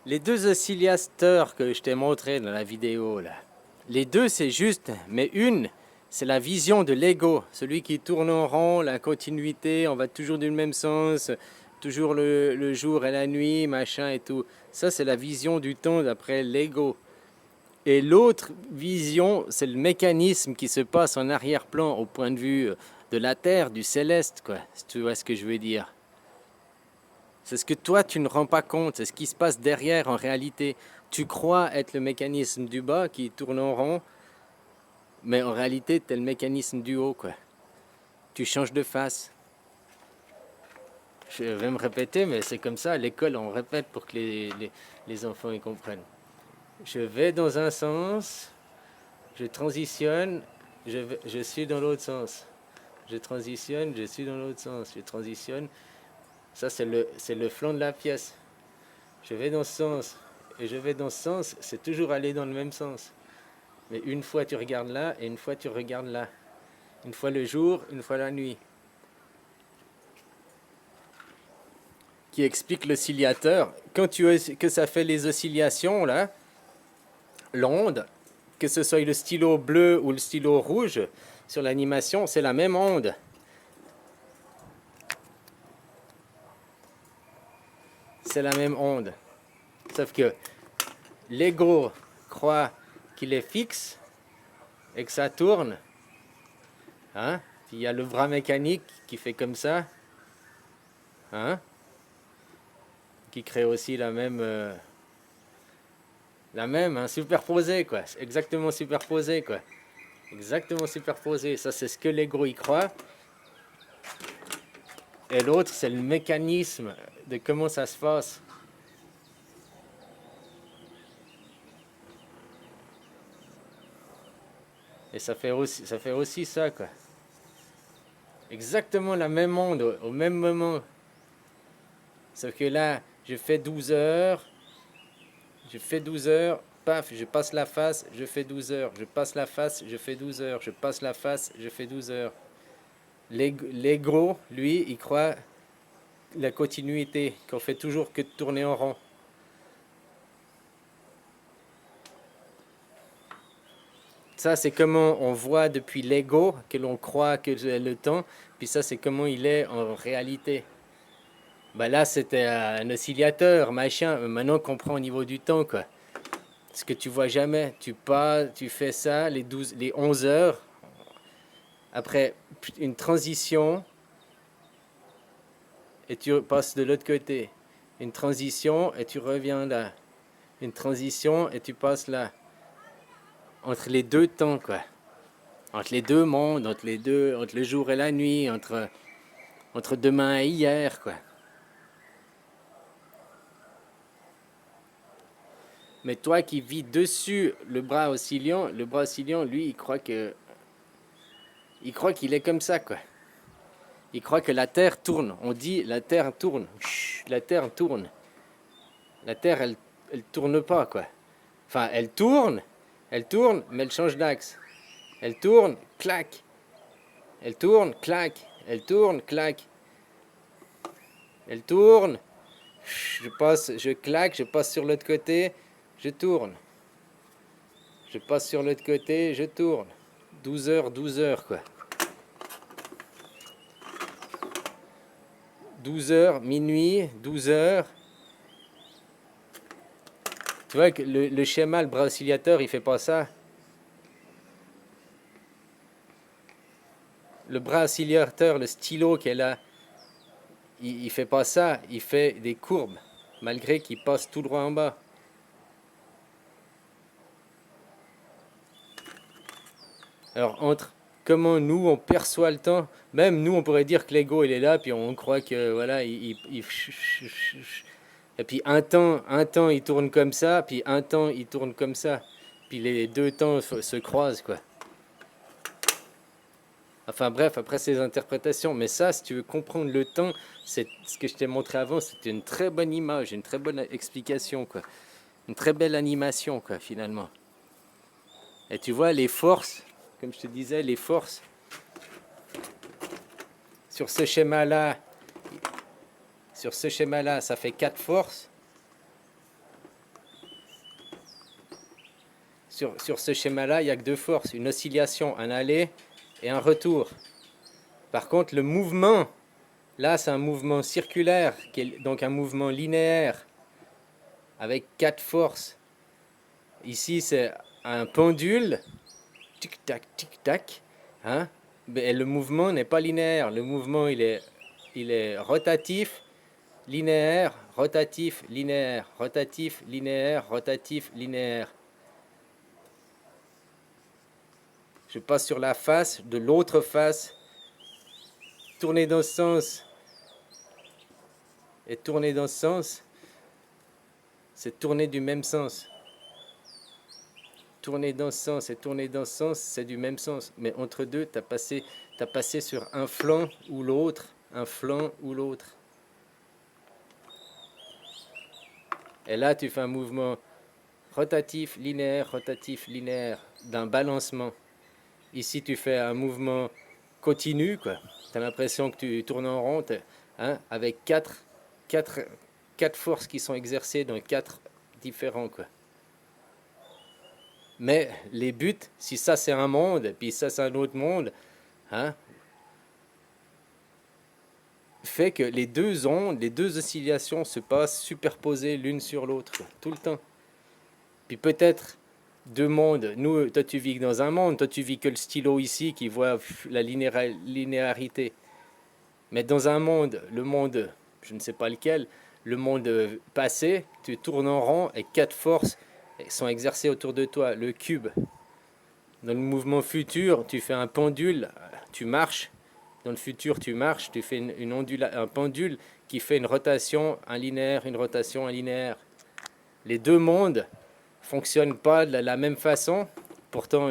Les deux oscillateurs que je t'ai montré dans la vidéo, là, les deux c'est juste, mais une, c'est la vision de l'ego, celui qui tourne en rond, la continuité, on va toujours dans le même sens, toujours le jour et la nuit, machin et tout. Ça c'est la vision du temps d'après l'ego. Et l'autre vision, c'est le mécanisme qui se passe en arrière-plan au point de vue de la Terre, du céleste, quoi, si tu vois ce que je veux dire. C'est ce que toi, tu ne rends pas compte. C'est ce qui se passe derrière en réalité. Tu crois être le mécanisme du bas qui tourne en rond, mais en réalité, tu es le mécanisme du haut, quoi. Tu changes de face. Je vais me répéter, mais c'est comme ça. À l'école, on répète pour que les enfants y comprennent. Je vais dans un sens, je transitionne, je suis dans l'autre sens. Je transitionne, je suis dans l'autre sens. Je transitionne. Ça, c'est le flanc de la pièce. Je vais dans ce sens, et je vais dans ce sens, c'est toujours aller dans le même sens. Mais une fois tu regardes là, et une fois tu regardes là. Une fois le jour, une fois la nuit. Qui explique l'oscillateur. Que ça fait les oscillations, là, l'onde, que ce soit le stylo bleu ou le stylo rouge, sur l'animation, c'est la même onde. C'est la même onde. Sauf que l'ego croit qu'il est fixe et que ça tourne. Hein? Puis il y a le bras mécanique qui fait comme ça. Hein? Qui crée aussi la même, hein, superposée, quoi. Exactement superposée, quoi. Exactement superposée. Ça, c'est ce que l'ego y croit. Et l'autre, c'est le mécanisme de comment ça se passe. Et ça fait aussi ça, quoi. Exactement la même onde, au même moment. Sauf que là, je fais 12 heures, paf, je passe la face, je fais 12 heures, je passe la face, je fais 12 heures, je passe la face, je fais 12 heures. L'ego, lui, il croit la continuité, qu'on fait toujours que de tourner en rond. Ça, c'est comment on voit depuis l'ego, que l'on croit que c'est le temps, puis ça, c'est comment il est en réalité. Bah là, c'était un oscillateur, machin. Maintenant, on comprend au niveau du temps, quoi. Ce que tu vois jamais. Tu fais ça, les 11 heures. Après une transition, et tu passes de l'autre côté. Une transition, et tu reviens là. Une transition, et tu passes là. Entre les deux temps, quoi. Entre les deux mondes, entre le jour et la nuit, entre demain et hier, quoi. Mais toi qui vis dessus le bras oscillant, lui, il croit qu'il est comme ça, quoi. Il croit que la Terre tourne. On dit la Terre tourne. Chut, la Terre tourne. La Terre, elle tourne pas, quoi. Enfin, elle tourne, mais elle change d'axe. Elle tourne, clac. Elle tourne, clac. Elle tourne, clac. Elle tourne. Je claque, je passe sur l'autre côté, je tourne. Je passe sur l'autre côté, je tourne. 12 heures, quoi. 12 heures, minuit, 12 heures. Tu vois que le schéma, le bras oscillateur, il fait pas ça. Le bras oscillateur, le stylo qu'elle a, il fait pas ça. Il fait des courbes, malgré qu'il passe tout droit en bas. Alors, entre comment nous, on perçoit le temps, même nous, on pourrait dire que l'ego, il est là, puis on croit que, voilà, et puis un temps, il tourne comme ça, puis un temps, il tourne comme ça. Puis les deux temps se croisent, quoi. Enfin bref, après ces interprétations. Mais ça, si tu veux comprendre le temps, c'est ce que je t'ai montré avant, c'était une très bonne image, une très bonne explication, quoi. Une très belle animation, quoi, finalement. Et tu vois, les forces, comme je te disais, les forces, sur ce schéma-là, ça fait 4 forces. sur ce schéma-là, il n'y a que deux forces, une oscillation, un aller et un retour. Par contre, le mouvement, là, c'est un mouvement circulaire, qui est donc un mouvement linéaire, avec quatre forces. Ici, c'est un pendule, tic-tac, tic-tac, hein? Mais le mouvement n'est pas linéaire, le mouvement, il est rotatif, linéaire, rotatif, linéaire, rotatif, linéaire, rotatif, linéaire. Je passe sur la face de l'autre face, tourner dans ce sens et tourner dans ce sens, c'est tourner du même sens. Tourner dans ce sens et tourner dans ce sens, c'est du même sens. Mais entre deux, tu as passé sur un flanc ou l'autre, un flanc ou l'autre. Et là, tu fais un mouvement rotatif, linéaire, d'un balancement. Ici, tu fais un mouvement continu, quoi. Tu as l'impression que tu tournes en rond, hein, avec quatre forces qui sont exercées dans quatre différents, quoi. Mais les buts, si ça c'est un monde, et puis ça c'est un autre monde, hein, fait que les deux ondes, les deux oscillations se passent superposées l'une sur l'autre, tout le temps. Puis peut-être deux mondes. Nous, toi tu vis dans un monde, toi tu vis que le stylo ici qui voit la linéarité. Mais dans un monde, le monde, je ne sais pas lequel, le monde passé, tu tournes en rond et quatre forces sont exercées autour de toi. Le cube. Dans le mouvement futur, tu fais un pendule, tu marches. Dans le futur, tu marches, tu fais un pendule qui fait une rotation, un linéaire, une rotation, un linéaire. Les deux mondes fonctionnent pas de la même façon, pourtant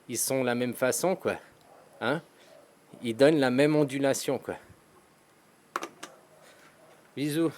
ils sont de la même façon, quoi. Hein? Ils donnent la même ondulation, quoi. Bisous.